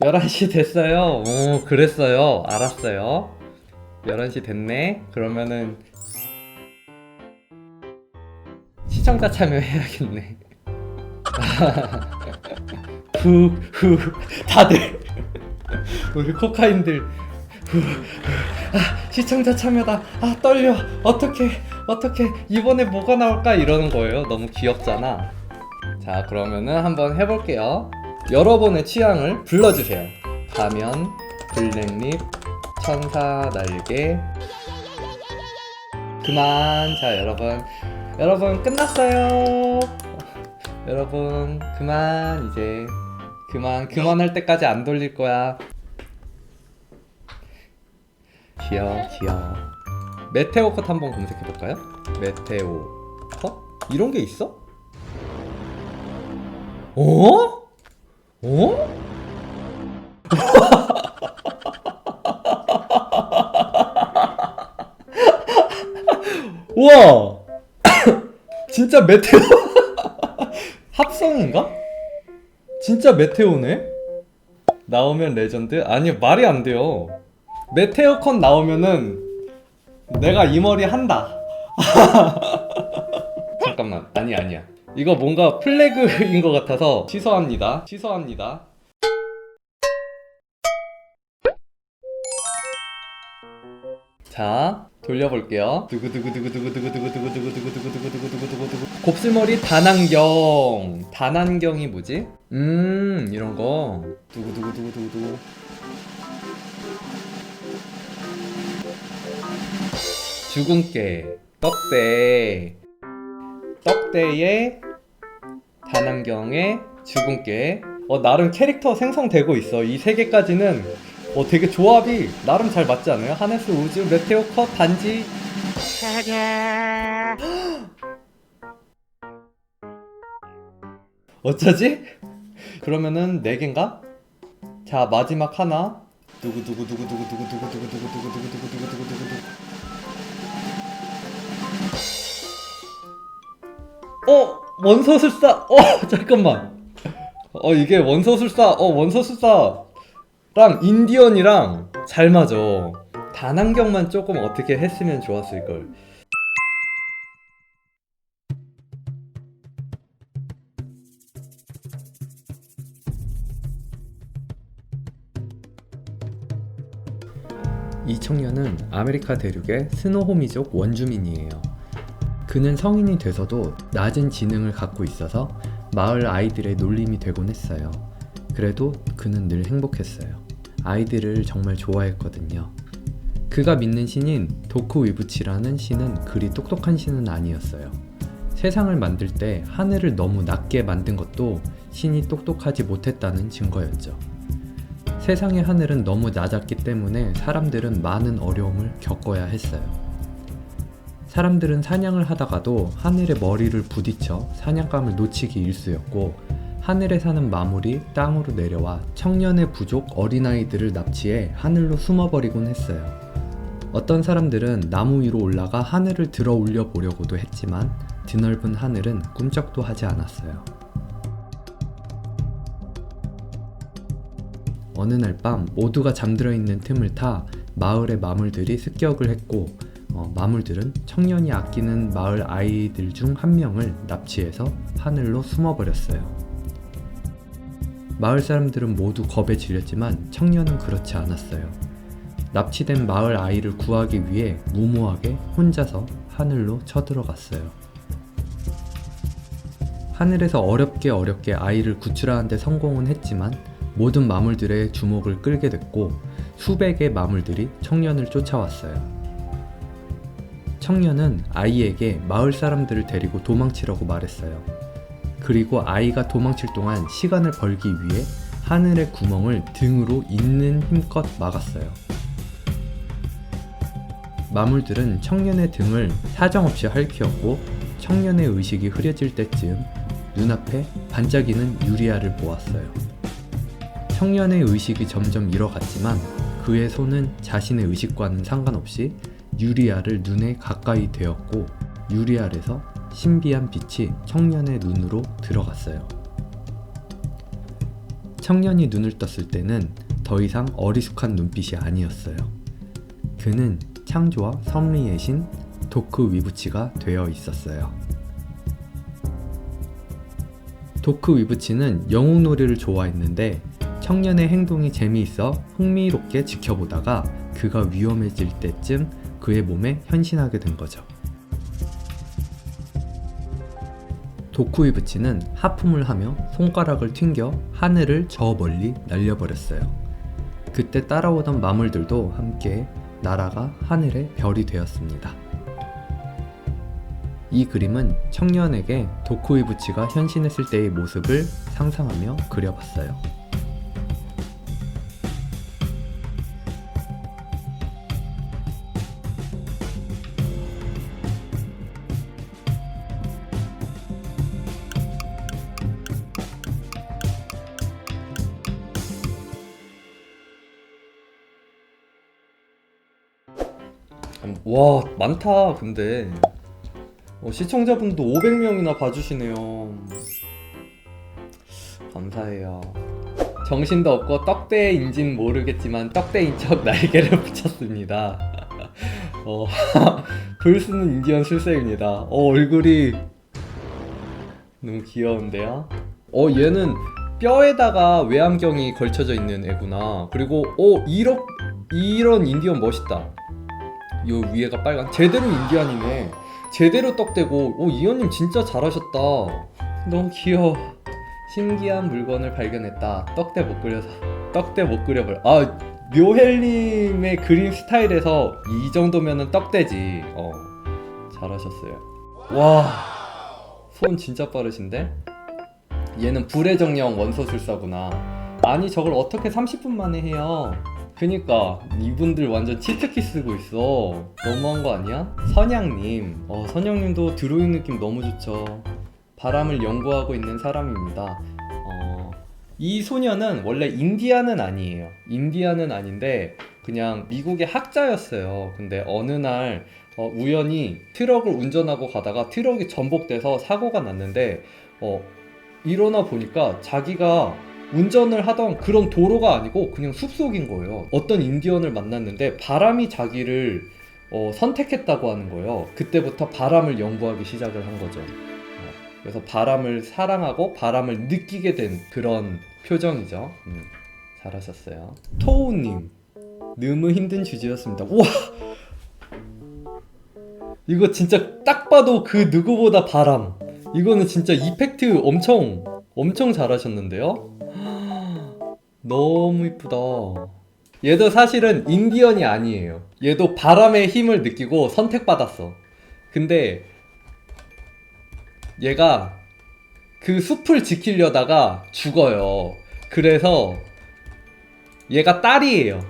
11시 됐어요. 오, 그랬어요. 알았어요. 11시 됐네. 그러면은 시청자 참여해야겠네. 후 다들 우리 코카인들 시청자 참여다. 아 떨려. 어떻게 이번에 뭐가 나올까 이러는 거예요. 너무 귀엽잖아. 자 그러면은 한번 해볼게요. 여러분의 취향을 불러주세요. 가면, 블랙립, 천사 날개. 그만. 자 여러분 끝났어요. 여러분 그만. 이제 그만할 때까지 안 돌릴 거야. 귀여워. 메테오 컷 한번 검색해 볼까요? 메테오 컷? 이런 게 있어? 어? 우와! 진짜 메테오 합성인가? 진짜 메테오네? 나오면 레전드? 아니 말이 안 돼요. 메테오 컷 나오면은 내가 이 머리 한다. 잠깐만. 아니야. 이거 뭔가 플래그인 것 같아서 취소합니다. 자, 돌려볼게요. 두구두구두구두구두구두구두구두구두구두구두구두구두구 곱슬머리 단안경이 뭐지? 이런거 두구두구두구두구두구 주근깨 떡대에 단안경에 주근깨. 나름 캐릭터 생성되고 있어. 이 세 개까지는 되게 조합이 나름 잘 맞지 않아요? 하네스 우즈 메테오 컷 반지. 어쩌지? 그러면은 4개인가? 자 마지막 하나. 두구두구두구두구두구두구두구두구두구두구두구두구두구두구두구 원서술사. 잠깐만. 이게 원서술사랑 인디언이랑 잘 맞아. 단안경만 조금 어떻게 했으면 좋았을걸. 이 청년은 아메리카 대륙의 스노호미족 원주민이에요. 그는 성인이 돼서도 낮은 지능을 갖고 있어서 마을 아이들의 놀림이 되곤 했어요. 그래도 그는 늘 행복했어요. 아이들을 정말 좋아했거든요. 그가 믿는 신인 도쿠 위부치라는 신은 그리 똑똑한 신은 아니었어요. 세상을 만들 때 하늘을 너무 낮게 만든 것도 신이 똑똑하지 못했다는 증거였죠. 세상의 하늘은 너무 낮았기 때문에 사람들은 많은 어려움을 겪어야 했어요. 사람들은 사냥을 하다가도 하늘에 머리를 부딪혀 사냥감을 놓치기 일쑤였고, 하늘에 사는 마물이 땅으로 내려와 청년의 부족 어린아이들을 납치해 하늘로 숨어버리곤 했어요. 어떤 사람들은 나무 위로 올라가 하늘을 들어 올려 보려고도 했지만 드넓은 하늘은 꿈쩍도 하지 않았어요. 어느 날 밤 모두가 잠들어 있는 틈을 타 마을의 마물들이 습격을 했고, 마물들은 청년이 아끼는 마을 아이들 중 한 명을 납치해서 하늘로 숨어버렸어요. 마을 사람들은 모두 겁에 질렸지만 청년은 그렇지 않았어요. 납치된 마을 아이를 구하기 위해 무모하게 혼자서 하늘로 쳐들어갔어요. 하늘에서 어렵게 아이를 구출하는 데 성공은 했지만 모든 마물들의 주목을 끌게 됐고, 수백의 마물들이 청년을 쫓아왔어요. 청년은 아이에게 마을 사람들을 데리고 도망치라고 말했어요. 그리고 아이가 도망칠 동안 시간을 벌기 위해 하늘의 구멍을 등으로 있는 힘껏 막았어요. 마물들은 청년의 등을 사정없이 핥히었고, 청년의 의식이 흐려질 때쯤 눈앞에 반짝이는 유리알을 보았어요. 청년의 의식이 점점 잃어갔지만 그의 손은 자신의 의식과는 상관없이 유리알을 눈에 가까이 대었고, 유리알에서 신비한 빛이 청년의 눈으로 들어갔어요. 청년이 눈을 떴을 때는 더 이상 어리숙한 눈빛이 아니었어요. 그는 창조와 섭리의 신 도크 위부치가 되어 있었어요. 도크 위부치는 영웅놀이를 좋아했는데 청년의 행동이 재미있어 흥미롭게 지켜보다가 그가 위험해질 때쯤 그의 몸에 현신하게 된 거죠. 도크 위부치는 하품을 하며 손가락을 튕겨 하늘을 저 멀리 날려버렸어요. 그때 따라오던 마물들도 함께 날아가 하늘의 별이 되었습니다. 이 그림은 청년에게 도크 위부치가 현신했을 때의 모습을 상상하며 그려봤어요. 와, 많다. 근데 시청자분도 500명이나 봐주시네요. 감사해요. 정신도 없고 떡대인진 모르겠지만 떡대인 척 날개를 붙였습니다. 불스는 인디언 술색입니다. 얼굴이 너무 귀여운데요? 얘는 뼈에다가 외안경이 걸쳐져 있는 애구나. 그리고 이런 인디언 멋있다. 요 위에가 빨간, 제대로 인디안이네. 제대로 떡대고, 이현님 진짜 잘하셨다. 너무 귀여워. 신기한 물건을 발견했다. 떡대 못 그려버려. 묘헬님의 그림 스타일에서 이 정도면은 떡대지. 잘하셨어요. 와, 손 진짜 빠르신데? 얘는 불의 정령 원소술사구나. 아니, 저걸 어떻게 30분 만에 해요? 그니까 이분들 완전 치트키 쓰고 있어. 너무한 거 아니야? 선양님, 선양님도 드로잉 느낌 너무 좋죠. 바람을 연구하고 있는 사람입니다. 이 소녀는 원래 인디아는 아니에요. 인디아는 아닌데 그냥 미국의 학자였어요. 근데 어느 날 우연히 트럭을 운전하고 가다가 트럭이 전복돼서 사고가 났는데 일어나 보니까 자기가 운전을 하던 그런 도로가 아니고 그냥 숲속인 거예요. 어떤 인디언을 만났는데 바람이 자기를 선택했다고 하는 거예요. 그때부터 바람을 연구하기 시작을 한 거죠. 그래서 바람을 사랑하고 바람을 느끼게 된 그런 표정이죠. 잘하셨어요. 토우님, 너무 힘든 주제였습니다. 우와! 이거 진짜 딱 봐도 그 누구보다 바람. 이거는 진짜 이펙트 엄청 잘하셨는데요? 너무 이쁘다. 얘도 사실은 인디언이 아니에요. 얘도 바람의 힘을 느끼고 선택받았어. 근데 얘가 그 숲을 지키려다가 죽어요. 그래서 얘가 딸이에요.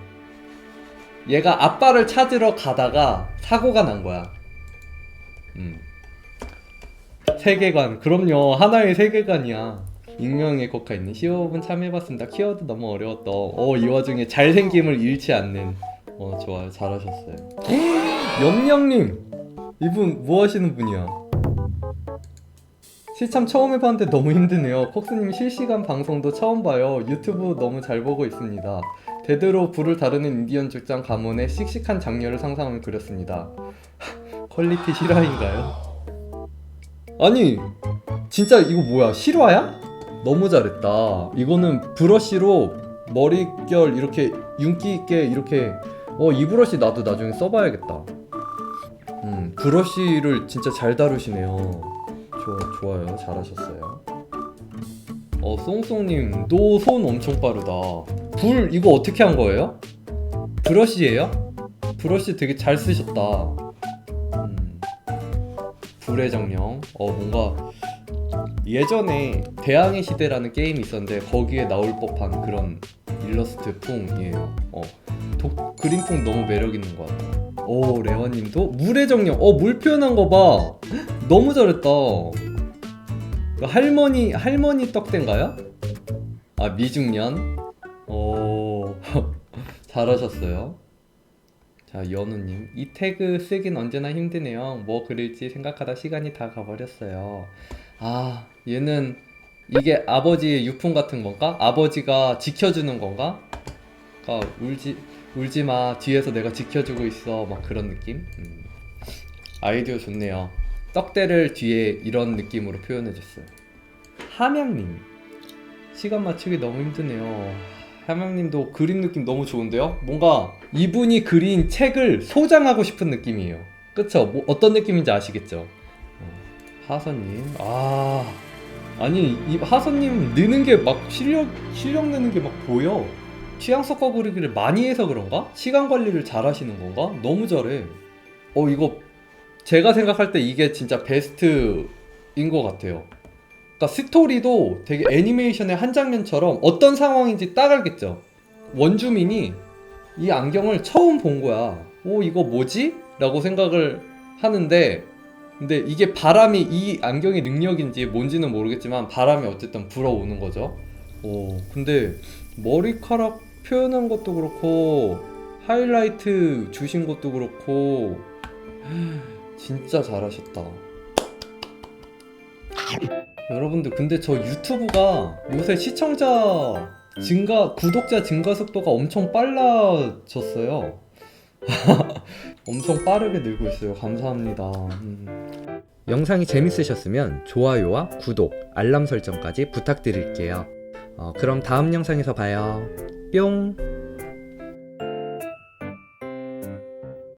얘가 아빠를 찾으러 가다가 사고가 난 거야. 세계관, 그럼요. 하나의 세계관이야. 익명의 코카인님 15분 참여해봤습니다. 키워드 너무 어려웠다. 이 와중에 잘생김을 잃지 않는. 좋아요. 잘하셨어요. 염령님, 이분 뭐 하시는 분이야? 실참 처음 해봤는데 너무 힘드네요. 콕스님 실시간 방송도 처음 봐요. 유튜브 너무 잘 보고 있습니다. 대대로 불을 다루는 인디언 직장 가문의 씩씩한 장녀를 상상하며 그렸습니다. 퀄리티 실화인가요? 아니, 진짜 이거 뭐야? 실화야? 너무 잘했다. 이거는 브러쉬로 머릿결 이렇게 윤기 있게 이렇게 이 브러쉬 나도 나중에 써봐야겠다. 브러쉬를 진짜 잘 다루시네요. 좋아요. 잘하셨어요. 쏭쏭님, 너 손 엄청 빠르다. 불 이거 어떻게 한 거예요? 브러쉬예요? 브러쉬 되게 잘 쓰셨다. 불의 정령. 뭔가 예전에 대항해 시대라는 게임이 있었는데 거기에 나올 법한 그런 일러스트 풍이에요. 그림풍 너무 매력 있는 것 같아요. 레원님도 물의 정령. 물 표현한 거 봐. 너무 잘했다. 할머니 떡대인가요? 미중년. 잘하셨어요. 자, 연우님, 이 태그 쓰긴 언제나 힘드네요. 뭐 그릴지 생각하다 시간이 다 가버렸어요. 얘는 이게 아버지의 유품 같은 건가? 아버지가 지켜주는 건가? 그러니까 울지 마. 뒤에서 내가 지켜주고 있어. 막 그런 느낌? 아이디어 좋네요. 떡대를 뒤에 이런 느낌으로 표현해줬어요. 함양님. 시간 맞추기 너무 힘드네요. 함양님도 그림 느낌 너무 좋은데요? 뭔가 이분이 그린 책을 소장하고 싶은 느낌이에요. 그쵸? 뭐 어떤 느낌인지 아시겠죠? 하선님. 아니 이 하선님 느는 게 막 실력 느는 게 막 보여. 취향 섞어 그리기를 많이 해서 그런가? 시간 관리를 잘 하시는 건가? 너무 잘해. 이거 제가 생각할 때 이게 진짜 베스트인 것 같아요. 그러니까 스토리도 되게 애니메이션의 한 장면처럼 어떤 상황인지 딱 알겠죠? 원주민이 이 안경을 처음 본 거야. 이거 뭐지? 라고 생각을 하는데, 근데 이게 바람이, 이 안경의 능력인지 뭔지는 모르겠지만 바람이 어쨌든 불어오는 거죠. 근데 머리카락 표현한 것도 그렇고 하이라이트 주신 것도 그렇고 진짜 잘하셨다. 여러분들 근데 저 유튜브가 요새 시청자 증가, 구독자 증가 속도가 엄청 빨라졌어요. 엄청 빠르게 늘고 있어요. 감사합니다. 영상이 재밌으셨으면 좋아요와 구독, 알람 설정까지 부탁드릴게요. 그럼 다음 영상에서 봐요. 뿅!